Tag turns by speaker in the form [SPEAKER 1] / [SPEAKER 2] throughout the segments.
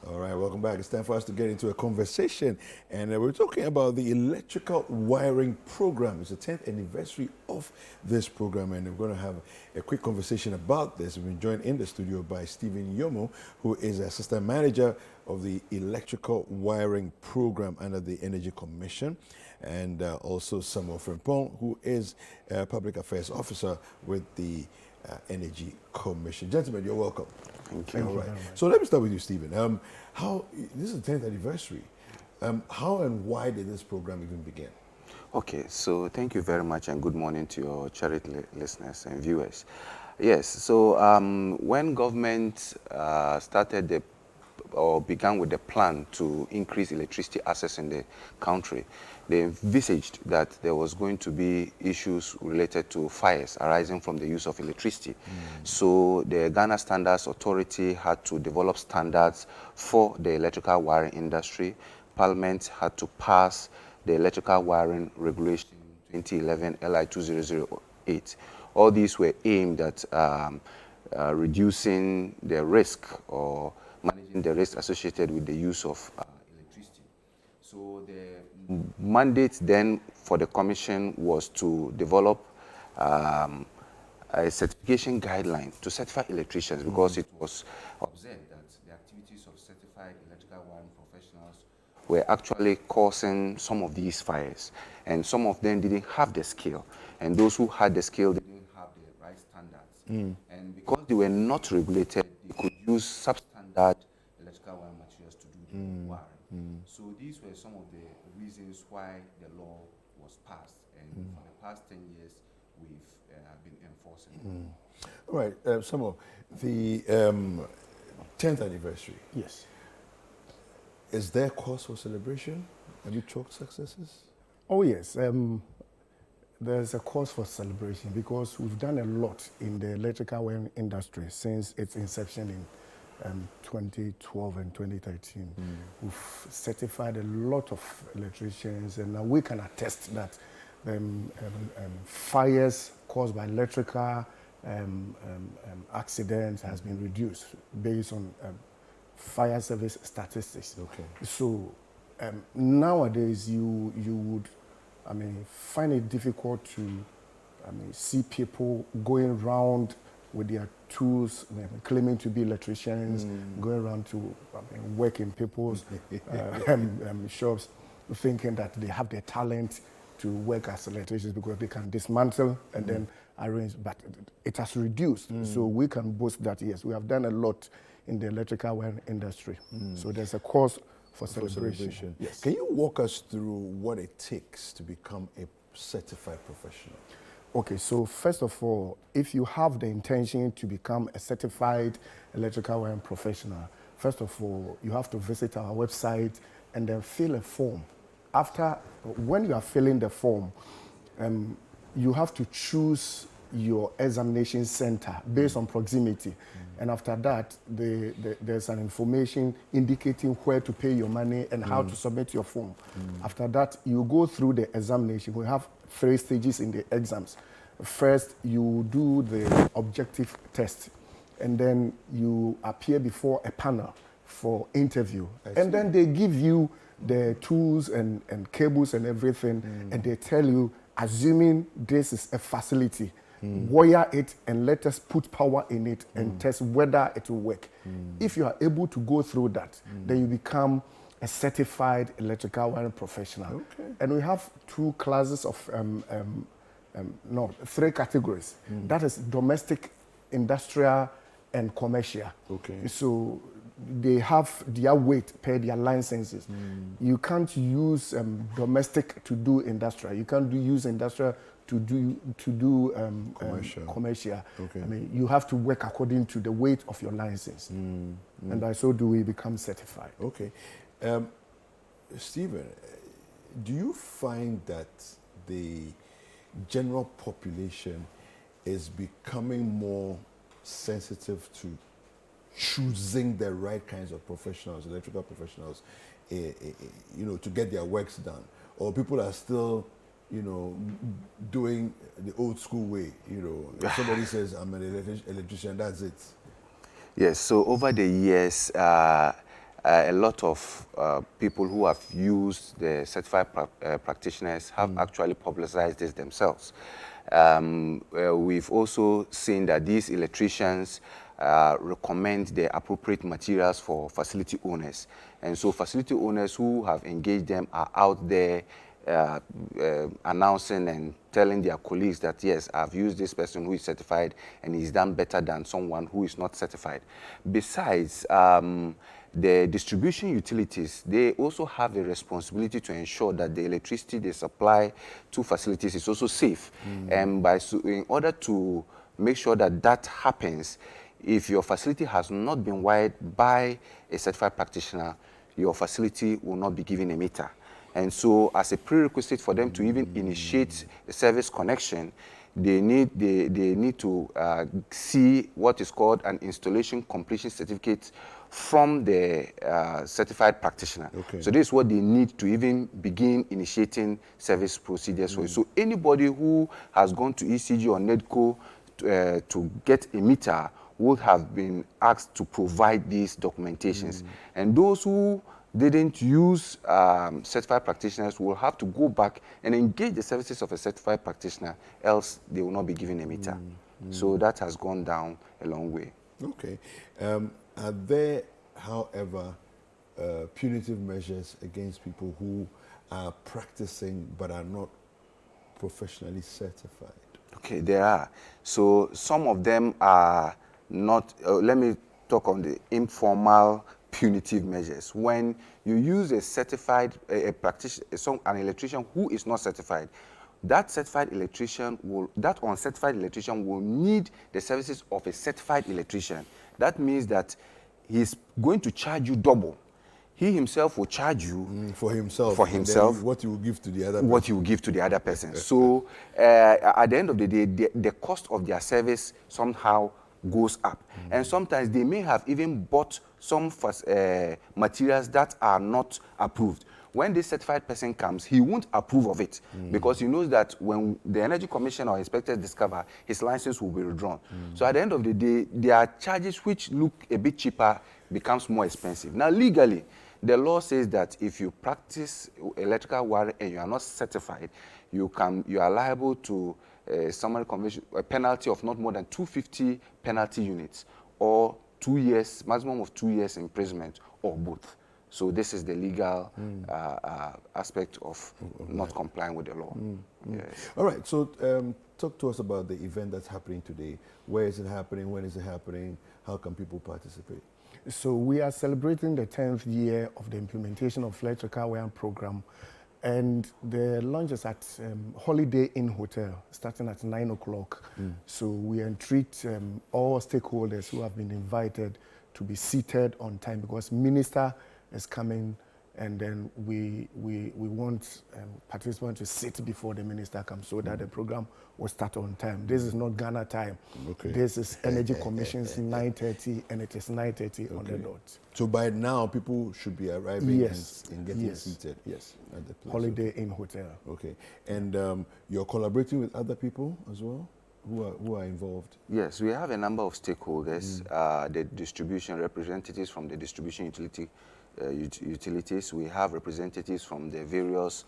[SPEAKER 1] All right, welcome back. It's time for us to get into a conversation. And we're talking about the electrical wiring program. It's the 10th anniversary of this program, and we're going to have a quick conversation about this. We've been joined in the studio by Stephen Yomo, who is Assistant Manager of the Electrical Wiring Program under the Energy Commission, and also Samuel Frimpong, who is Public Affairs Officer with the Energy Commission. Gentlemen, you're welcome.
[SPEAKER 2] Thank you.
[SPEAKER 1] All right. So let me start with you, Stephen. How this is the 10th anniversary. How and why did this program even begin?
[SPEAKER 2] Okay, so thank you very much and good morning to your charity listeners and viewers. Yes, so when government started or began with the plan to increase electricity access in the country, they envisaged that there was going to be issues related to fires arising from the use of electricity. So the Ghana Standards Authority had to develop standards for the electrical wiring industry. Parliament had to pass the electrical wiring regulation 2011 LI 2008. All these were aimed at reducing the risk or managing the risk associated with the use of electricity. So the mandate then for the commission was to develop a certification guideline to certify electricians, because it was observed that the activities of certified electrical wiring professionals were actually causing some of these fires, and some of them didn't have the skill, and those who had the skill didn't have the right standards. And because they were not regulated, they could use substandard electrical wiring materials to do the wiring. So these were some of the reasons why the law was passed, and for the past 10 years we've been enforcing it.
[SPEAKER 1] All right, Samuel, the 10th anniversary.
[SPEAKER 3] Yes.
[SPEAKER 1] Is there cause for celebration? Have you chalked successes?
[SPEAKER 3] Oh, yes. There's a cause for celebration because we've done a lot in the electrical wiring industry since its inception in 2012 and 2013. We've certified a lot of electricians, and now we can attest that fires caused by electrical accidents has been reduced based on fire service statistics.
[SPEAKER 1] Okay.
[SPEAKER 3] So nowadays you would, find it difficult to, see people going around with their tools, claiming to be electricians, going around to work in people's shops, thinking that they have the talent to work as electricians because they can dismantle and then arrange. But it has reduced, so we can boast that yes, we have done a lot in the electrical wiring industry. So there's a cause for celebration. Yes.
[SPEAKER 1] Can you walk us through what it takes to become a certified professional?
[SPEAKER 3] Okay, so first of all, if you have the intention to become a certified electrical wiring professional, first of all, you have to visit our website and then fill a form. When you are filling the form, you have to choose your examination center based on proximity. And after that, there's an information indicating where to pay your money and how to submit your form. After that, you go through the examination. We have 3 stages in the exams. First, you do the objective test, and then you appear before a panel for interview. And then they give you the tools and cables and everything, and they tell you, assuming this is a facility, wire it and let us put power in it and test whether it will work. If you are able to go through that, then you become a certified electrical wiring professional.
[SPEAKER 1] Okay.
[SPEAKER 3] And we have 2 classes of, 3 categories. That is domestic, industrial, and commercial.
[SPEAKER 1] Okay.
[SPEAKER 3] So they have their weight per their licenses. You can't use domestic to do industrial. You can't use industrial to do commercial.
[SPEAKER 1] Okay.
[SPEAKER 3] You have to work according to the weight of your license. And by so do we become certified.
[SPEAKER 1] Okay. Stephen, do you find that the general population is becoming more sensitive to choosing the right kinds of professionals, electrical professionals, to get their works done? Or people are still, doing the old school way, somebody says, I'm an electrician, that's it.
[SPEAKER 2] Yes, so over the years, a lot of people who have used the certified practitioners have actually publicized this themselves. We've also seen that these electricians recommend the appropriate materials for facility owners. And so facility owners who have engaged them are out there announcing and telling their colleagues that, yes, I've used this person who is certified and he's done better than someone who is not certified. Besides, the distribution utilities, they also have a responsibility to ensure that the electricity they supply to facilities is also safe. And in order to make sure that that happens, if your facility has not been wired by a certified practitioner, your facility will not be given a meter. And so as a prerequisite for them to even initiate a service connection, they need to see what is called an installation completion certificate from the certified practitioner.
[SPEAKER 1] Okay.
[SPEAKER 2] So this is what they need to even begin initiating service procedures for you. So anybody who has gone to ECG or NEDCO to get a meter would have been asked to provide these documentations. And those who didn't use certified practitioners will have to go back and engage the services of a certified practitioner, else they will not be given a meter. So that has gone down a long way.
[SPEAKER 1] Okay. Are there, however, punitive measures against people who are practicing but are not professionally certified?
[SPEAKER 2] Okay, there are. So some of them are not, let me talk on the informal punitive measures. When you use a certified, practitioner, an electrician who is not certified, that uncertified electrician will need the services of a certified electrician. That means that he's going to charge you double. He himself will charge you
[SPEAKER 1] for himself.
[SPEAKER 2] For himself.
[SPEAKER 1] What he will give to the other person.
[SPEAKER 2] What he will give to the other person. So at the end of the day, the cost of their service somehow goes up. And sometimes they may have even bought some materials that are not approved. When this certified person comes, he won't approve of it because he knows that when the Energy Commission or inspectors discover, his license will be withdrawn. So at the end of the day, their charges, which look a bit cheaper, becomes more expensive. Now, legally, the law says that if you practice electrical wiring and you are not certified, you are liable to summary conviction, a penalty of not more than 250 penalty units, or 2 years, maximum of 2 years imprisonment, or both. So this is the legal aspect of not complying with the law. Yes.
[SPEAKER 1] All right, so talk to us about the event that's happening today. Where is it happening? When is it happening? How can people participate?
[SPEAKER 3] So we are celebrating the 10th year of the implementation of Electrical Wiring Program, and the launch is at Holiday Inn Hotel, starting at 9 o'clock. So we entreat all stakeholders who have been invited to be seated on time, because Minister is coming, and then we want participants to sit before the minister comes, so that the program will start on time. This is not Ghana time.
[SPEAKER 1] Okay.
[SPEAKER 3] This is Energy Commission's 9:30, and it is 9:30 on the dot.
[SPEAKER 1] So by now, people should be arriving and getting
[SPEAKER 3] Yes.
[SPEAKER 1] seated.
[SPEAKER 3] Yes.
[SPEAKER 1] At the place.
[SPEAKER 3] Holiday Inn Hotel.
[SPEAKER 1] Okay. And you're collaborating with other people as well who are involved?
[SPEAKER 2] Yes, we have a number of stakeholders, the distribution representatives from the distribution utilities. We have representatives from the various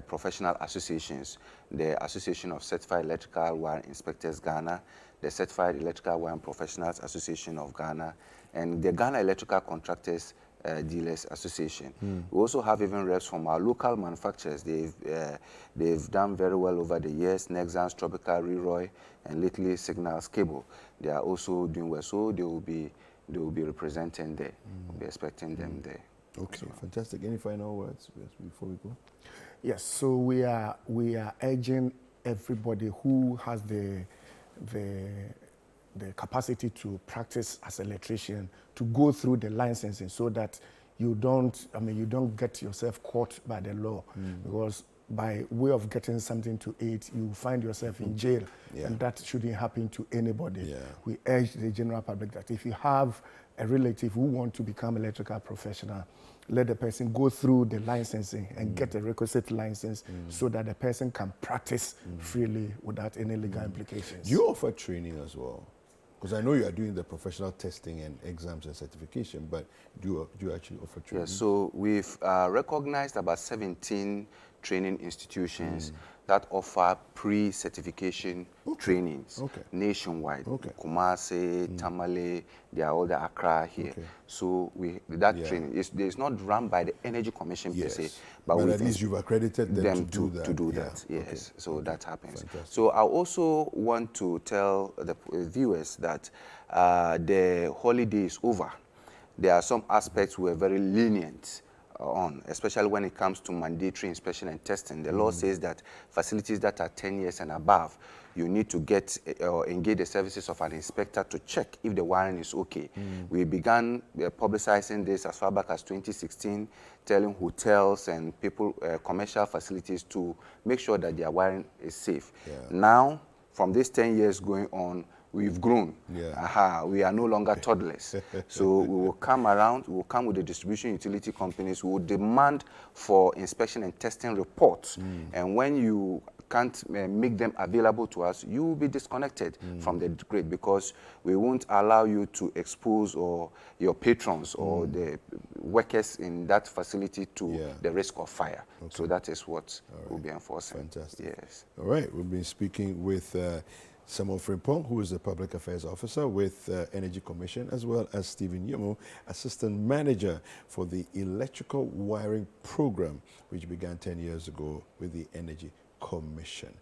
[SPEAKER 2] professional associations, the Association of Certified Electrical Wiring Inspectors Ghana, the Certified Electrical Wiring Professionals Association of Ghana, and the Ghana Electrical Contractors Dealers Association. We also have even reps from our local manufacturers. They've done very well over the years. Nexans, Tropical, Leroy, and lately Signals Cable. They are also doing well, so they will be representing there. We'll be expecting them there.
[SPEAKER 1] Okay, so. Fantastic. Any final words before we go?
[SPEAKER 3] Yes, so we are urging everybody who has the capacity to practice as an electrician to go through the licensing, so that you don't get yourself caught by the law, because by way of getting something to eat, you find yourself in jail, and that shouldn't happen to anybody. Yeah. We urge the general public that if you have a relative who wants to become electrical professional, let the person go through the licensing and get a requisite license, so that the person can practice freely without any legal implications.
[SPEAKER 1] Do you offer training as well? Because I know you are doing the professional testing and exams and certification, but do you actually offer training?
[SPEAKER 2] Yes, so we've recognized about 17 training institutions that offer pre-certification trainings nationwide. Kumasi, Tamale, they are all the Accra here. So that training is not run by the Energy Commission per se,
[SPEAKER 1] but at least you've accredited them to do that.
[SPEAKER 2] Yes, so that happens. Fantastic. So I also want to tell the viewers that the holiday is over. There are some aspects we're very lenient on, especially when it comes to mandatory inspection and testing. The law says that facilities that are 10 years and above, you need to get or engage the services of an inspector to check if the wiring is okay. We began publicizing this as far back as 2016, telling hotels and people, commercial facilities to make sure that their wiring is safe. Now, from these 10 years going on, we've grown. We are no longer toddlers. So we will come around, we will come with the distribution utility companies, we will demand for inspection and testing reports. And when you can't make them available to us, you will be disconnected from the grid, because we won't allow you to expose or your patrons or the workers in that facility to the risk of fire. So that is what we'll be enforcing.
[SPEAKER 1] Fantastic.
[SPEAKER 2] Yes.
[SPEAKER 1] All right, we've been speaking with Samuel Frimpong, who is the Public Affairs Officer with Energy Commission, as well as Stephen Yomo, Assistant Manager for the Electrical Wiring Program, which began 10 years ago with the Energy Commission.